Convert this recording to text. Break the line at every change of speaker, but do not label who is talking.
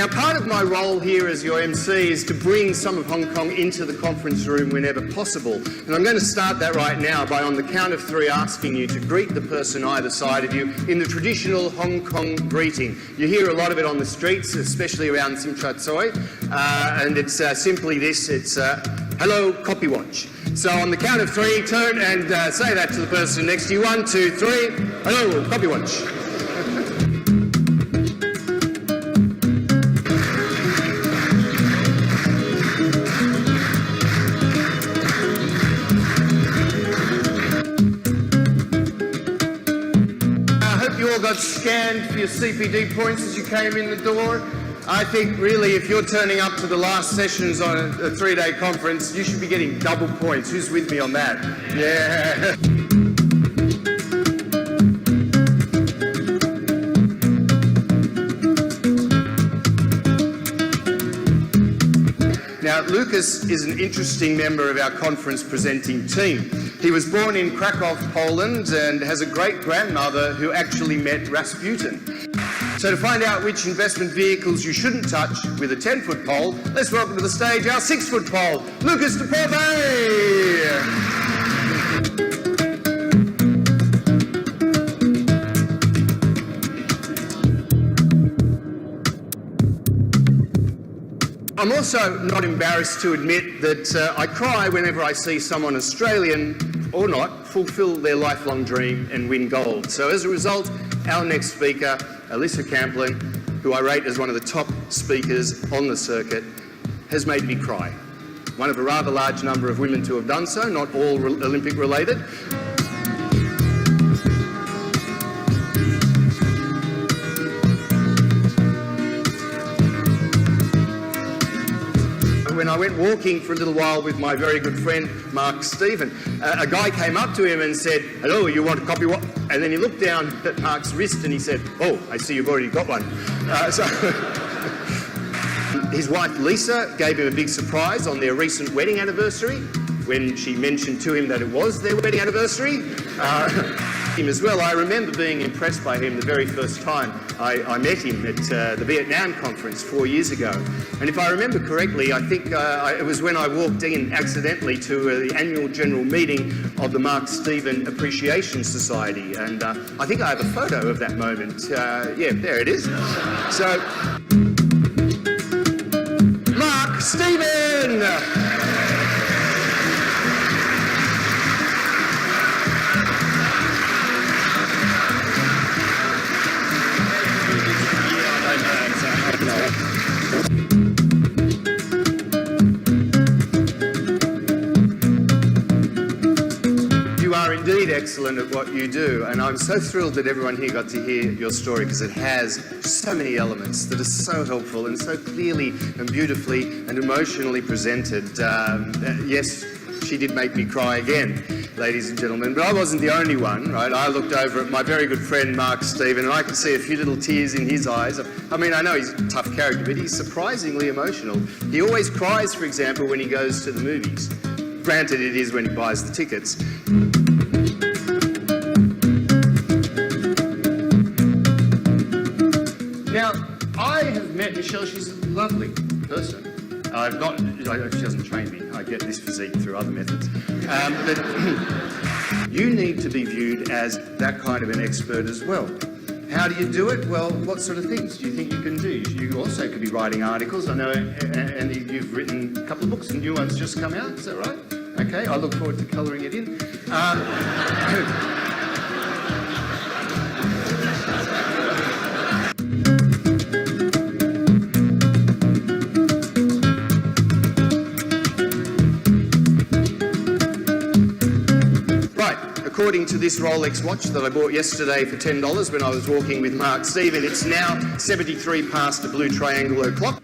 Now, part of my role here as your MC is to bring some of Hong Kong into the conference room whenever possible. And I'm going to start that right now by, on the count of three, asking you to greet the person either side of you in the traditional Hong Kong greeting. You hear a lot of it on the streets, especially around Tsim Sha Tsui, and it's simply this, it's hello, copy watch. So on the count of three, turn and say that to the person next to you. 1, 2, 3, hello, copy watch. Got scanned for your CPD points as you came in the door. I think really if you're turning up to the last sessions on a 3-day conference, you should be getting double points. Who's with me on that? Yeah. Now, Lucas is an interesting member of our conference presenting team. He was born in Krakow, Poland, and has a great-grandmother who actually met Rasputin. So to find out which investment vehicles you shouldn't touch with a 10-foot pole, let's welcome to the stage our 6-foot pole, Lucas de Porte! I'm also not embarrassed to admit that I cry whenever I see someone Australian, or not, fulfil their lifelong dream and win gold. So as a result, our next speaker, Alyssa Camplin, who I rate as one of the top speakers on the circuit, has made me cry. One of a rather large number of women to have done so, not all Olympic related. When I went walking for a little while with my very good friend Mark Stephen, a guy came up to him and said, hello, you want a copy what? And then he looked down at Mark's wrist and he said, oh, I see you've already got one. His wife Lisa gave him a big surprise on their recent wedding anniversary when she mentioned to him that it was their wedding anniversary. Him as well. I remember being impressed by him the very first time I met him at the Vietnam conference 4 years ago. And if I remember correctly, I think it was when I walked in accidentally to the annual general meeting of the Mark Stephen Appreciation Society. And I think I have a photo of that moment. Yeah, there it is. So, Mark Stephen! Indeed excellent at what you do, and I'm so thrilled that everyone here got to hear your story because it has so many elements that are so helpful and so clearly and beautifully and emotionally presented. Yes, she did make me cry again, ladies and gentlemen, but I wasn't the only one, right? I looked over at my very good friend Mark Stephen and I could see a few little tears in his eyes. I mean, I know he's a tough character, but he's surprisingly emotional. He always cries, for example, when he goes to the movies. Granted, it is when he buys the tickets. Now, I have met Michelle. She's a lovely person. She doesn't train me. I get this physique through other methods. But you need to be viewed as that kind of an expert as well. How do you do it? Well, what sort of things do you think you can do? You also could be writing articles. I know, Andy, you've written a couple of books and new ones just come out. Is that right? Okay, I look forward to colouring it in. According to this Rolex watch that I bought yesterday for $10 when I was walking with Mark Stephen, it's now 73 past the blue triangle o'clock.